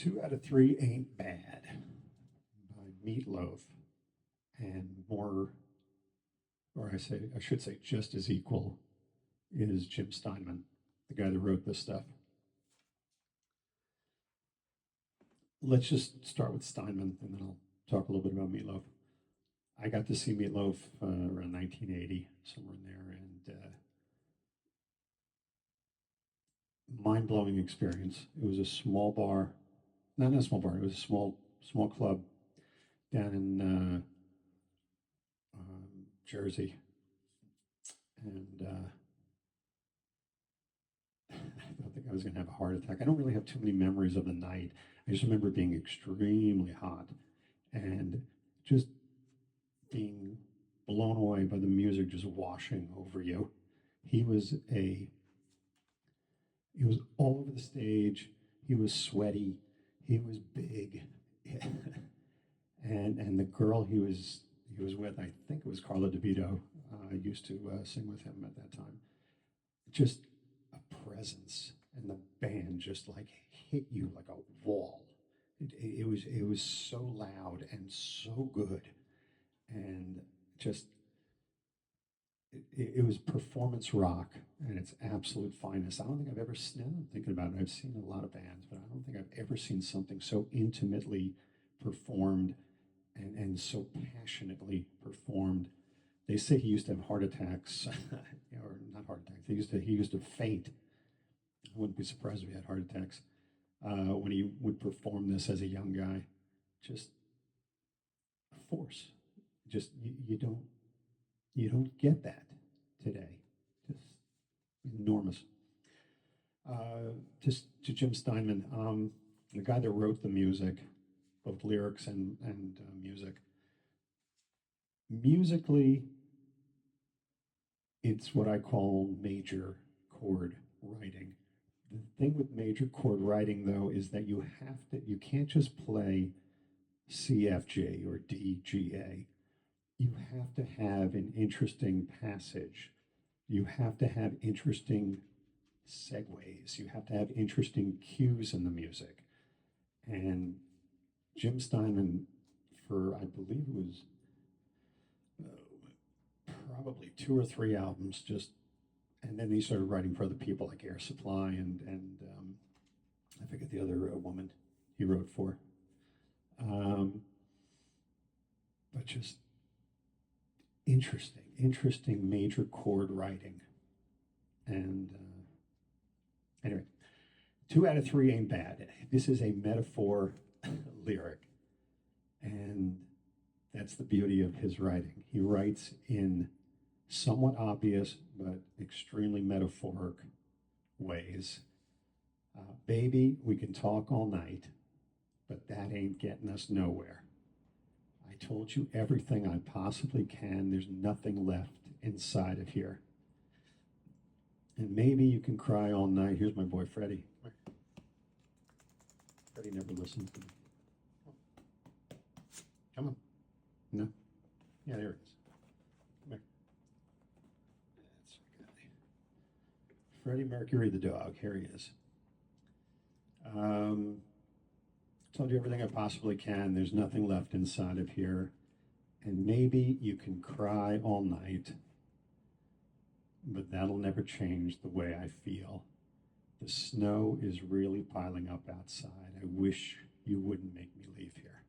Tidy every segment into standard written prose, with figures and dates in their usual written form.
Two out of three ain't bad by Meatloaf, and more, or I should say, just as equal is Jim Steinman, the guy that wrote this stuff. Let's just start with Steinman, and then I'll talk a little bit about Meatloaf. I got to see Meatloaf around 1980, somewhere in there, and mind blowing experience. It was a small bar, not a small bar. It was a small club down in Jersey, and I don't think I was going to have a heart attack. I don't really have too many memories of the night. I just remember being extremely hot and just being blown away by the music just washing over you. He was a he was all over the stage. He was sweaty. He was big, and the girl he was with, I think it was Carla DeVito. I used to sing with him at that time. Just a presence, and the band just like hit you like a wall. It was so loud and so good, and just it was performance rock and its absolute finest. I don't think I've ever seen. I'm thinking about it. I've seen a lot of bands, but I don't think I've ever seen something so intimately performed and so passionately performed. They say he used to have heart attacks, or not heart attacks. He used to faint. I wouldn't be surprised if he had heart attacks when he would perform this as a young guy. Just a force. Just you don't get that today. Just enormous. Just to Jim Steinman, the guy that wrote the music, both lyrics and music. Musically, it's what I call major chord writing. The thing with major chord writing, though, is that you can't just play C, F, G, or D, G, A. You have to have an interesting passage. You have to have interesting segues. You have to have interesting cues in the music. And Jim Steinman, for I believe it was probably two or three albums, and then he started writing for other people like Air Supply and I forget the other woman he wrote for. But just interesting major chord writing. And anyway, two out of three ain't bad. This is a metaphor lyric, and that's the beauty of his writing. He writes in somewhat obvious but extremely metaphoric ways. Baby, we can talk all night, but that ain't getting us nowhere. I told you everything I possibly can. There's nothing left inside of here. And maybe you can cry all night. Here's my boy Freddie. Freddie never listens to me. Come on. No? Yeah, there it is. Come here. That's the guy. Freddie Mercury the dog. Here he is. Told you everything I possibly can. There's nothing left inside of here. And maybe you can cry all night, but that'll never change the way I feel. The snow is really piling up outside. I wish you wouldn't make me leave here.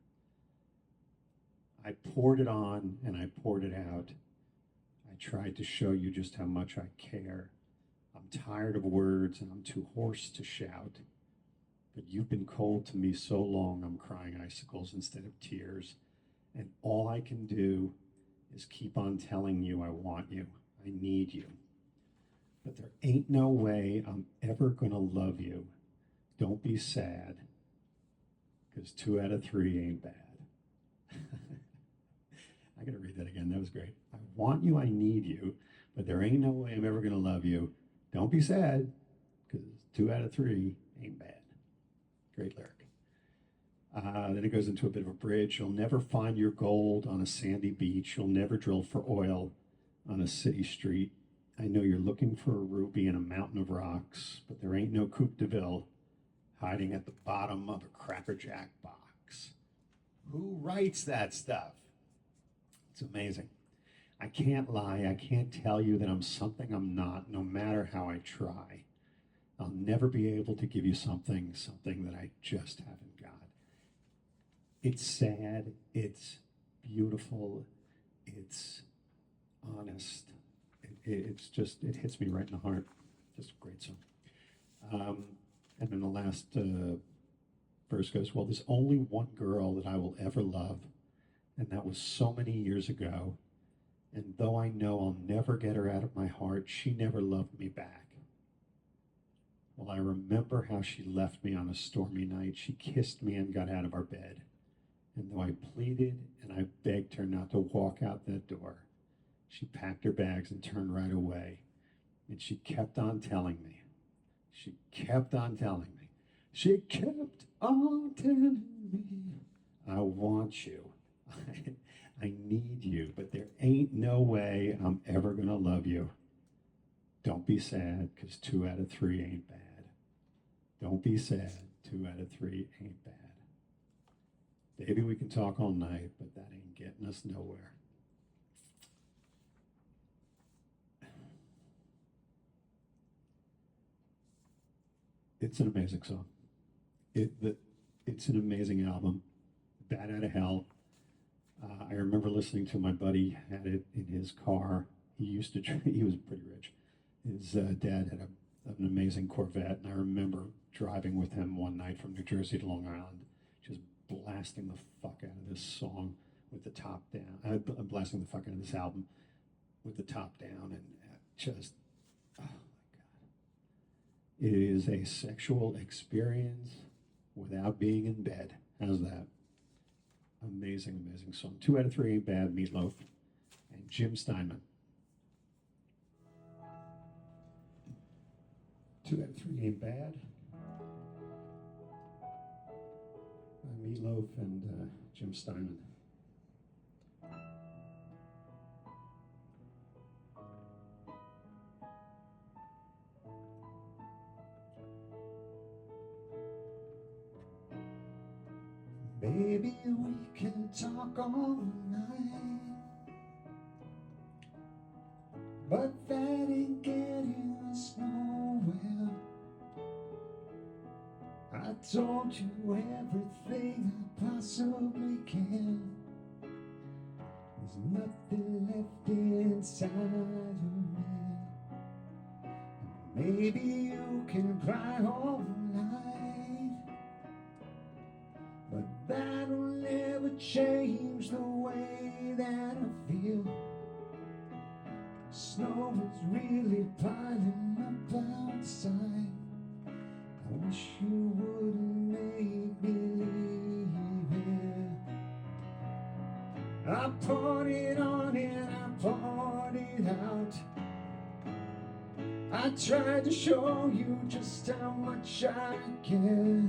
I poured it on and I poured it out. I tried to show you just how much I care. I'm tired of words and I'm too hoarse to shout. But you've been cold to me so long, I'm crying icicles instead of tears. And all I can do is keep on telling you I want you, I need you. But there ain't no way I'm ever gonna love you. Don't be sad, because two out of three ain't bad. I gotta read that again, that was great. I want you, I need you, but there ain't no way I'm ever gonna love you. Don't be sad, because two out of three ain't bad. Great lyric. Then it goes into a bit of a bridge. You'll never find your gold on a sandy beach. You'll never drill for oil on a city street. I know you're looking for a ruby in a mountain of rocks, but there ain't no Coupe de Ville hiding at the bottom of a Cracker Jack box. Who writes that stuff? It's amazing. I can't lie. I can't tell you that I'm something I'm not, no matter how I try. I'll never be able to give you something that I just haven't got. It's sad. It's beautiful. It's honest. It's just, it hits me right in the heart. Just a great song. And then the last verse goes, well, there's only one girl that I will ever love, and that was so many years ago. And though I know I'll never get her out of my heart, she never loved me back. Well, I remember how she left me on a stormy night. She kissed me and got out of our bed. And though I pleaded and I begged her not to walk out that door, she packed her bags and turned right away. And she kept on telling me. She kept on telling me. She kept on telling me, I want you. I need you, but there ain't no way I'm ever going to love you. Don't be sad, because 2 out of 3 ain't bad. Don't be sad, 2 out of 3 ain't bad. Baby, we can talk all night, but that ain't getting us nowhere. It's an amazing song. It's an amazing album. Bat Out of Hell. I remember listening to my buddy had it in his car. He was pretty rich. His dad had an amazing Corvette, and I remember driving with him one night from New Jersey to Long Island, just blasting the fuck out of this song with the top down. Blasting the fuck out of this album with the top down, and just, oh my God. It is a sexual experience without being in bed. How's that? Amazing, amazing song. 2 out of 3 ain't bad, Meatloaf and Jim Steinman. 2 out of 3 ain't bad. Meatloaf and Jim Steinman. Baby, we can talk all night, but that ain't getting us nowhere. I told you everything I possibly can. There's nothing left inside of me. Maybe you can cry all night, but that'll never change the way that I feel. Snow is really piling up outside. I wish you wouldn't make me leave it. I partied on and I partied out. I tried to show you just how much I care.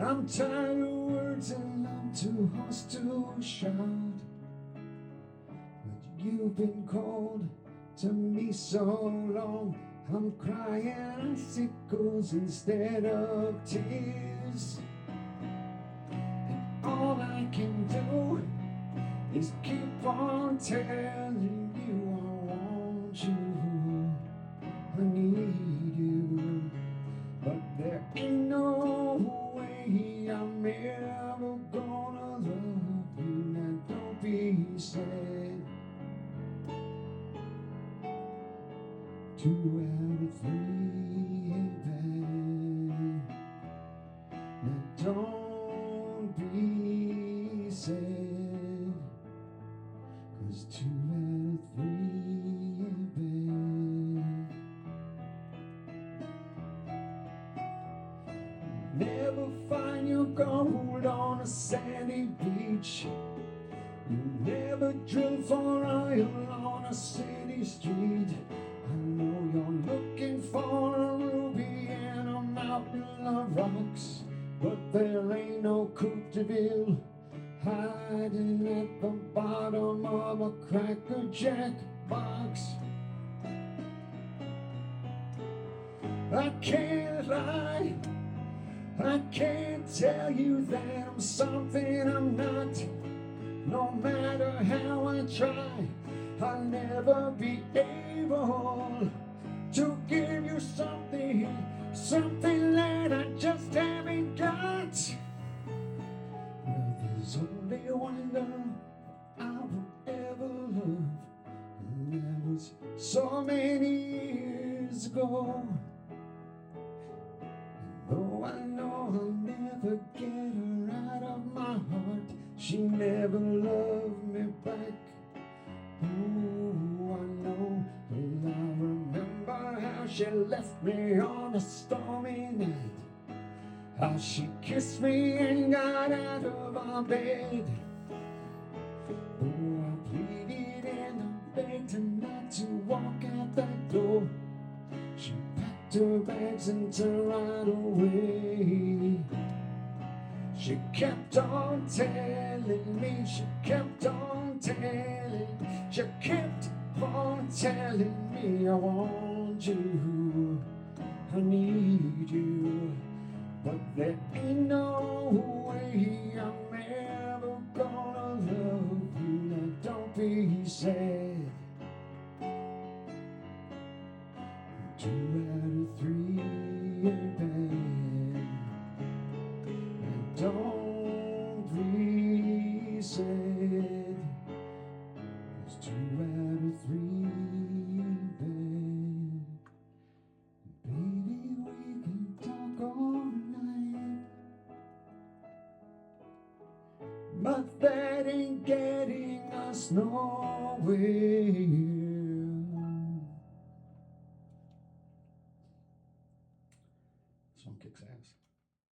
I'm tired of words and I'm too hoarse to shout. But you've been cold to me so long, I'm crying icicles instead of tears. And all I can do is keep on telling you I want you, I need you. But there ain't no way I'm ever gonna love you. Now don't be sad. 2 out of 3 ain't bad. Now don't be sad, 'cause 2 out of 3 ain't bad. Never find your gold on a sandy beach. You never drill for oil on a city street. I know you're looking for a ruby in a mountain of rocks, but there ain't no Coupe de Ville hiding at the bottom of a Cracker Jack box. I can't lie, I can't tell you that I'm something I'm not. No matter how I try, I'll never be able to give you something, something that I just haven't got. Well, there's only one love I will ever love, and that was so many years ago. Though I know I'll never get her out of my heart, she never loved me back. Oh, I know, well, I remember how she left me on a stormy night, how she kissed me and got out of our bed. Oh, I pleaded and I begged her not to walk out that door. She packed her bags and turned right away. She kept on telling me, she kept on telling, she kept on telling me, I want you, I need you, but there ain't no way I'm ever gonna love you. Now don't be sad. 2 out of 3 ain't bad. And don't be sad. It's 2 out of 3 ain't bad. Baby, we can talk all night, but that ain't getting us nowhere. Song kicks ass.